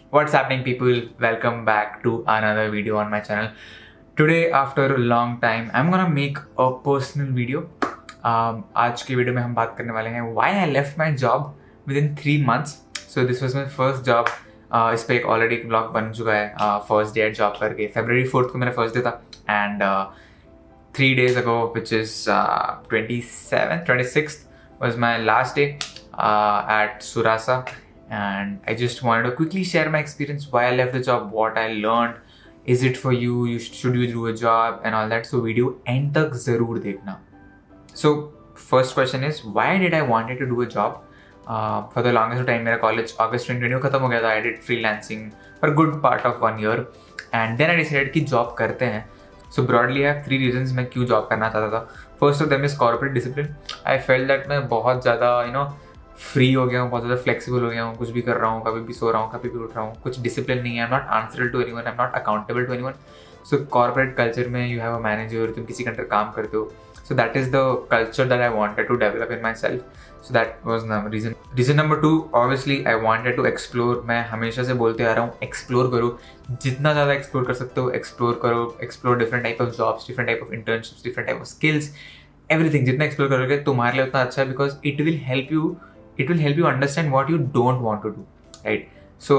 What's happening, people? Welcome back to another video on my channel. Today, after a long time, I'm gonna make a personal video. आज की video में हम बात करने वाले हैं why I left my job within 3 months. So this was my first job. इस पे एक ऑलरेडी ब्लॉग बन चुका है फर्स्ट डे एट जॉब करके. February 4th को मेरा फर्स्ट डे था and 3 days ago, which is 26th, was my last day at Surasa. And I just wanted to quickly share my experience, why I left the job, what I learned, is it for you, should you do a job and all that. So video end तक ज़रूर देखना. So first question is, why did I wanted to do a job? For the longest time मेरा college August 2020 खत्म हो गया था. I did freelancing for a good part of 1 year and then I decided कि job करते हैं. So broadly I have 3 reasons मैं क्यों job करना चाहता था. First of them is corporate discipline. I felt that मैं बहुत ज़्यादा फ्री हो गया हूँ, बहुत ज़्यादा फ्लेक्सिबल हो गया हूँ, कुछ भी कर रहा हूँ, कभी भी सो रहा हूँ, कभी भी उठ रहा हूँ, कुछ डिसिप्लिन नहीं है. I am not answerable to anyone, I am not accountable to anyone. So corporate culture में यू हैव अ मैनेजर, तुम किसी के अंडर काम करते हो. So that is the culture that I wanted to develop in myself. So that was reason. Reason number 2, obviously I wanted to explore. मैं हमेशा से बोलते आ रहा हूँ, एक्सप्लोर करो, जितना ज़्यादा एक्सप्लोर कर सकते हो एक्सप्लोर करो. Explore different type of jobs, different type of internships, different type of skills, everything. जितना एक्सप्लोर करोगे तुम्हारे लिए उतना अच्छा है, because it will help you understand what you don't want to do, right? So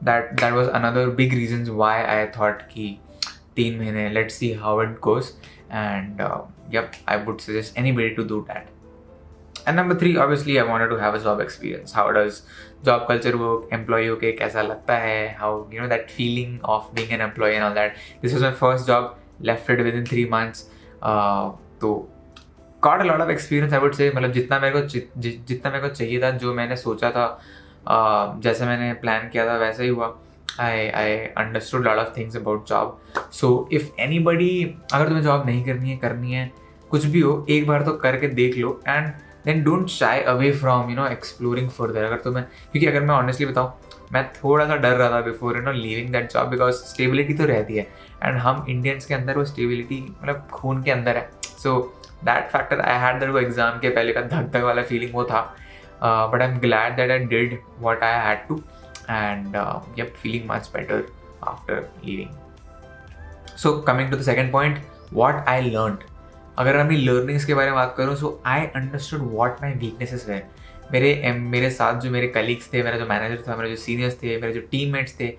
that was another big reasons why I thought ki 3 mahine, let's see how it goes. And yep, I would suggest anybody to do that. And number 3, obviously I wanted to have a job experience. How does job culture work, employee के कैसा लगता है, how that feeling of being an employee and all that. This was my first job, left it within 3 months. तो got a lot of experience, I would say. मतलब जितना मेरे को चाहिए था, जो मैंने सोचा था, जैसे मैंने प्लान किया था वैसा ही हुआ. I understood a lot of things about job. So if anybody, अगर तुम्हें जॉब नहीं करनी है, कुछ भी हो, एक बार तो करके देख लो. And then don't shy away from exploring further. अगर तुम्हें, क्योंकि अगर मैं ऑनेस्टली बताऊँ, मैं थोड़ा सा डर रहा था before leaving that job, because stability तो रहती है एंड हम इंडियंस के अंदर वो स्टेबिलिटी मतलब खून के अंदर है. So that factor I had that. वो एग्जाम के पहले का धक धक वाला फीलिंग वो था. But I am glad that I did what I had to and yup, feeling much better after leaving. So coming to the second point, what I learned. अगर मैं अपनी लर्निंग्स के बारे में बात करूँ, so I understood what my weaknesses were. मेरे साथ जो मेरे कलीग्स थे, मेरा जो मैनेजर था, मेरे जो सीनियर्स थे, मेरे जो टीममेट्स थे,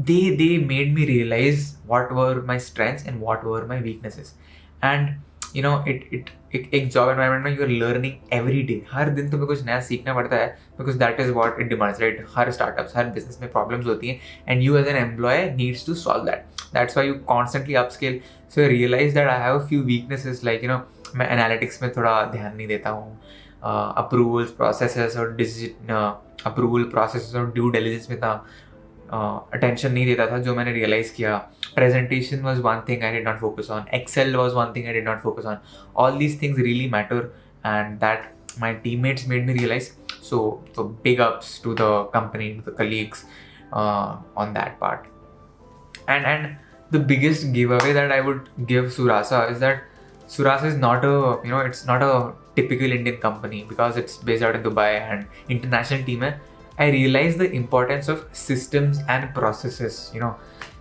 they made me realize what were my strengths and what were my weaknesses. And एक जॉब एनवायरनमेंट में you are learning every day. हर दिन तुम्हें कुछ नया सीखना पड़ता है, because that is what it demands, right? हर स्टार्टअप्स, हर बिजनेस में प्रॉब्लम्स होती हैं and you as an employer needs to solve that. That's why you constantly upskill. So I realize that I have a few weaknesses, like मैं analytics में थोड़ा ध्यान नहीं देता हूँ. अप्रूवल्स प्रोसेसेस और ड्यू डिलिजेंस में था अटेंशन नहीं देता था, जो मैंने रियलाइज़ किया. Presentation was one thing I did not focus on. Excel was one thing I did not focus on. All these things really matter, and that my teammates made me realize. So big ups to the company, to the colleagues on that part. And the biggest giveaway that I would give Surasa is that Surasa is not it's not a typical Indian company, because it's based out in Dubai and international team hai. I realized the importance of systems and processes.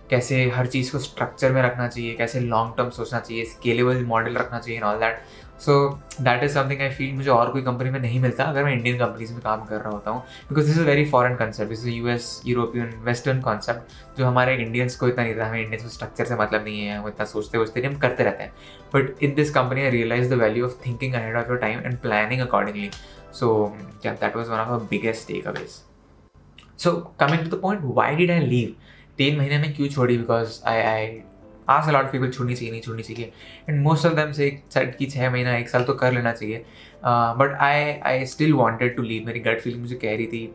कैसे हर चीज़ को structure में रखना चाहिए, कैसे long term सोचना चाहिए, scalable model रखना चाहिए, all that. So that is something I feel मुझे और कोई कंपनी में नहीं मिलता अगर मैं इंडियन कंपनीज में काम कर रहा होता हूँ, because this is very foreign concept. This is US, European, western concept, जो हमारे इंडियंस को इतना नहीं था. हमें इंडियंस को स्ट्रक्चर से मतलब नहीं है, वो इतना सोचते नहीं, हम करते रहते हैं. But in this company I realise the value of thinking ahead of your time and planning accordingly. So that was one of the biggest takeaways. So coming to the point, why did I leave? 3 महीने में क्यों छोड़ी? Because I asked a lot of people, छोड़नी चाहिए, नहीं छोड़नी चाहिए, and most of them से सेड कि 6 महीना 1 साल तो कर लेना चाहिए. But I still wanted to leave. मेरी गट फीलिंग मुझे कह रही थी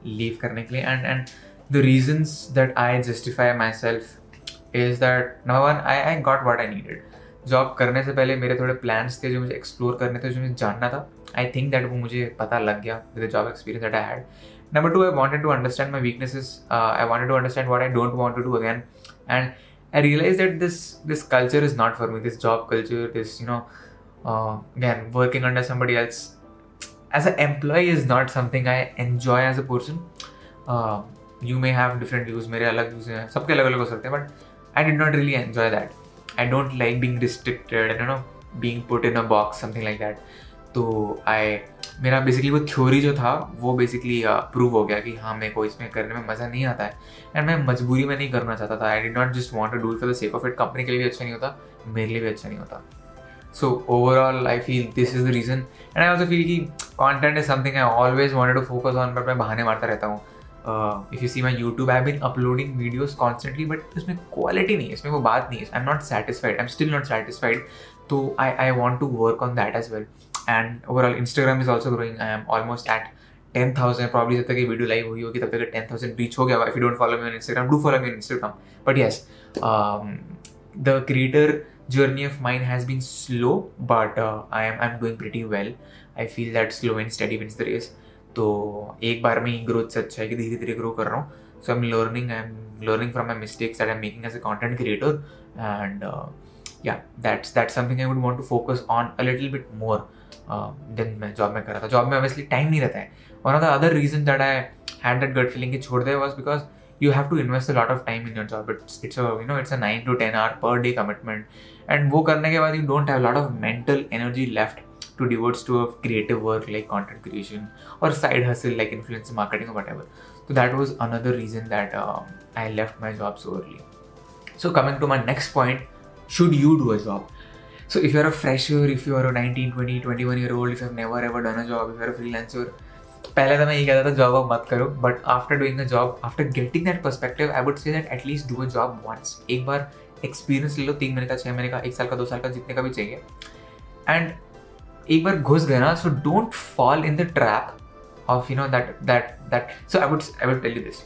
लीव करने के लिए. And the reasons that I justify my self is that number 1, I got what I needed. Job करने से पहले मेरे थोड़े प्लान्स थे जो मुझे एक्सप्लोर करने थे, जो मुझे जानना था. आई थिंक दैट वो मुझे पता लग गया with the job experience that I had. Number 2, I wanted to understand my weaknesses. I wanted to understand what I don't want to do again. And I realized that this culture is not for me. This job culture, this, again, working under somebody else as an employee is not something I enjoy as a person. You may have different views, मेरे अलग views हैं, सबके अलग अलग हो सकते हैं, but I did not really enjoy that. I don't like being restricted, being put in a box, something like that. तो मेरा बेसिकली वो थ्योरी जो था वो बेसिकली प्रूव हो गया कि हाँ, मेरे को इसमें करने में मज़ा नहीं आता है, एंड मैं मजबूरी में नहीं करना चाहता था. I did not just want to do it for the sake of it. Company के लिए भी अच्छा नहीं होता, मेरे लिए भी अच्छा नहीं होता. So overall, I feel this is the reason, and I also feel कि content is something I always wanted to focus on, but मैं बहाने मारता रहता हूँ. If you see my YouTube, I've been uploading videos constantly, but इसमें quality नहीं है, इसमें वो बात नहीं है. I'm not satisfied. I'm still not satisfied. So I want to work on that as well. And overall, Instagram is also growing. I am almost at 10,000. Probably जब तक ये वीडियो लाइव हुई होगी तब तक 10,000 reach हो गया. If you don't follow me on Instagram, do follow me on Instagram. But yes, the creator journey of mine has been slow, but I'm doing pretty well. I feel that slow and steady wins the race. तो एक बार में ही growth से अच्छा है कि धीरे धीरे grow कर रहा हूँ. So I'm learning from my mistakes that I'm making as a content creator, and yeah, that's something I would want to focus on a little bit more than मैं जॉब में कर रहा था. जॉब में obviously time नहीं रहता है. One of the other reasons that I had that gut feeling कि छोड़ दे was because you have to invest a lot of time in your job. It's a 9 to 10 hour per day commitment, and वो करने के बाद you don't have a lot of mental energy left to devote to a creative work like content creation or side hustle like influencer marketing or whatever. So that was another reason that I left my job so early. So coming to my next point, should you do a job? So if you're a fresher, if you're a 19, 20, 21 year old, if you've never ever done a job, if you're a freelancer, पहले तो मैं ये कहता था job अब मत करो, but after doing a job, after getting that perspective, I would say that at least do a job once. एक बार एक्सपीरियंस ले लो, 3 महीने का, 6 महीने का, 1 साल का, 2 साल का, जितने का भी चाहिए, एंड एक बार घुस गए ना, so don't fall in the trap of that. So I would tell you this,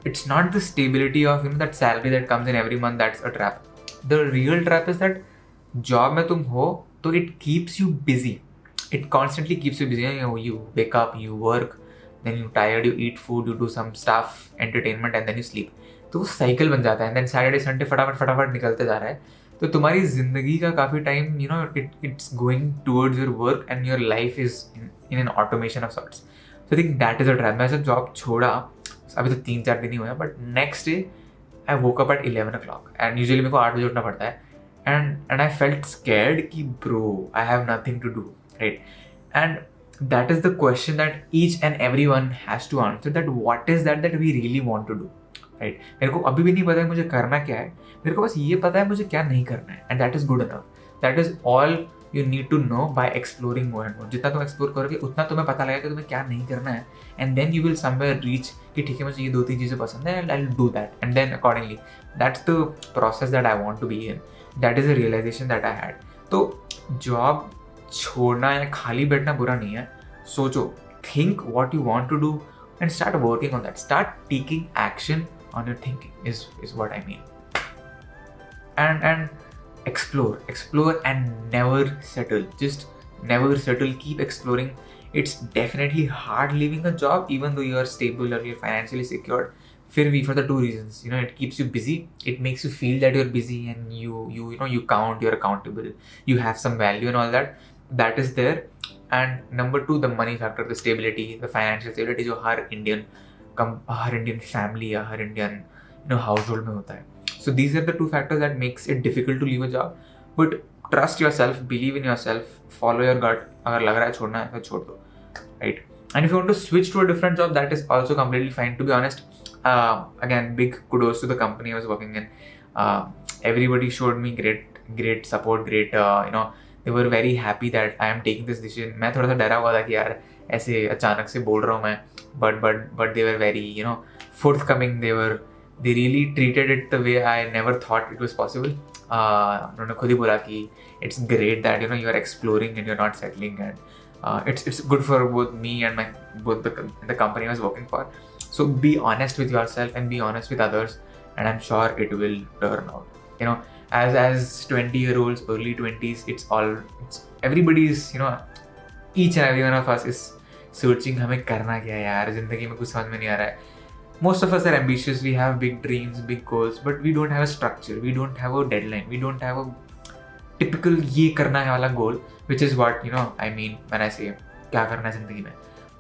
it's not the stability of that salary that comes in every month that's a trap. The real trap is that job में तुम हो तो it keeps you busy. It constantly keeps you busy. You wake up, you work, then you're tired, you eat food, you do some stuff, entertainment, and then you sleep. तो वो cycle बन जाता है, and then Saturday Sunday फटाफट निकलते जा रहा है. तो तुम्हारी जिंदगी का काफ़ी time it's going towards your work, and your life is in an automation of sorts. So I think that is a trap. मैं जब जॉब छोड़ा, अभी तो 3-4 दिन ही हुए हैं, but next day I woke up at 11 o'clock, and usually मेरे को 8 बजे उठना पड़ता है, एंड आई फेल्ट स्कैर्ड कि bro I have nothing to do, right? And that is the question that each and every one has to answer, that what is that we really want to do, right? मेरे को अभी भी नहीं पता है मुझे करना क्या है, मेरे को बस ये पता है मुझे क्या नहीं करना है, and that is good enough. That is all you need to know by exploring more and more. जितना तुम एक्सप्लोर करोगे उतना तुम्हें पता लगेगा कि तुम्हें क्या नहीं करना है, and then you will somewhere reach कि ठीक है मुझे ये 2-3 चीज़ें पसंद है, I'll do that, and then accordingly that's the process that I want to be in. That is a realization that I had. तो जॉब छोड़ना या खाली बैठना बुरा नहीं है. सोचो, think what you want to do and start working on that. Start taking action on your thinking is what I mean. And explore and never settle. Just never settle. Keep exploring. It's definitely hard leaving a job even though you are stable or you're financially secured. For the 2 reasons, it keeps you busy. It makes you feel that you're busy, and you count, you're accountable, you have some value and all that. That is there. And number 2, the money factor, the stability, the financial stability जो हर Indian family या हर Indian household में होता है. So these are the 2 factors that makes it difficult to leave a job. But trust yourself, believe in yourself, follow your gut. अगर लग रहा है छोड़ना है तो छोड़ दो, right? And if you want to switch to a different job, that is also completely fine. To be honest, again, big kudos to the company I was working in. Everybody showed me great support, great they were very happy that I am taking this decision. मैं थोड़ा सा डरा हुआ था कि यार ऐसे अचानक से बोल रहा हूँ मैं, but they were very forthcoming. They really treated it the way I never thought it was possible. उन्होंने खुद ही बोला कि it's great that you are exploring and you're not settling, and it's good for both me and both the company I was working for. So be honest with yourself and be honest with others, and I'm sure it will turn out. As 20-year-olds, early 20s, it's everybody's each and every one of us is searching हमें करना क्या है यार, जिंदगी में कुछ समझ में नहीं आ रहा है. Most of us are ambitious, we have big dreams, big goals, but we don't have a structure, we don't have a deadline, we don't have a typical ये करना है वाला goal, which is what I mean when I say क्या करना है जिंदगी में.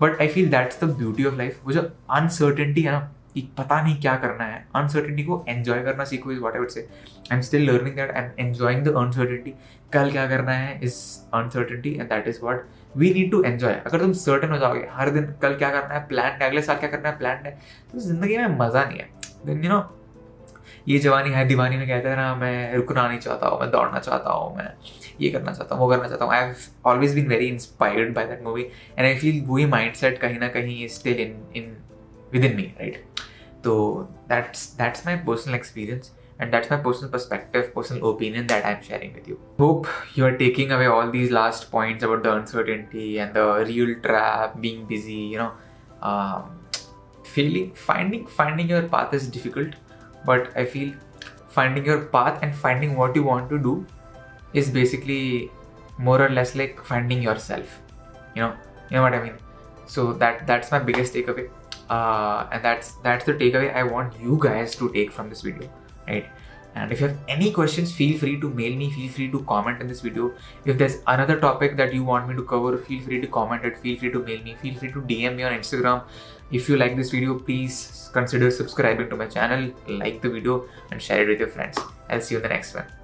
But I feel that's the beauty of life. वो जो uncertainty है ना, कि पता नहीं क्या करना है, अनसर्टेनिटी को एंजॉय करना सीखो, is what I would say. I am still learning that, I am enjoying the uncertainty. कल क्या करना है is uncertainty, and that is what we need to enjoy. अगर तुम सर्टन हो जाओगे हर दिन कल क्या करना है प्लान है, अगले साल क्या करना है प्लान है, तो जिंदगी में मजा नहीं है। देन यू नो, ये जवानी है दीवानी में कहते हैं ना, मैं रुकना नहीं चाहता हूँ, मैं दौड़ना चाहता हूँ, मैं ये करना चाहता हूँ, वो करना चाहता हूँ। I have always been very inspired by that movie, and I feel वही माइंडसेट कहीं ना कहीं is still in within me, right? तो that's my personal experience, and that's my personal perspective, personal opinion that I'm sharing with you. Hope you are taking away all these last points about the uncertainty and the real trap, being busy, you know, finding your path is difficult, but I feel finding your path and finding what you want to do is basically more or less like finding yourself, you know what I mean. So that's my biggest takeaway. And that's the takeaway I want you guys to take from this video, right? And if you have any questions, feel free to mail me, feel free to comment in this video. If there's another topic that you want me to cover, feel free to comment it, feel free to mail me, feel free to DM me on Instagram. If you like this video, please consider subscribing to my channel, like the video, and share it with your friends. I'll see you in the next one.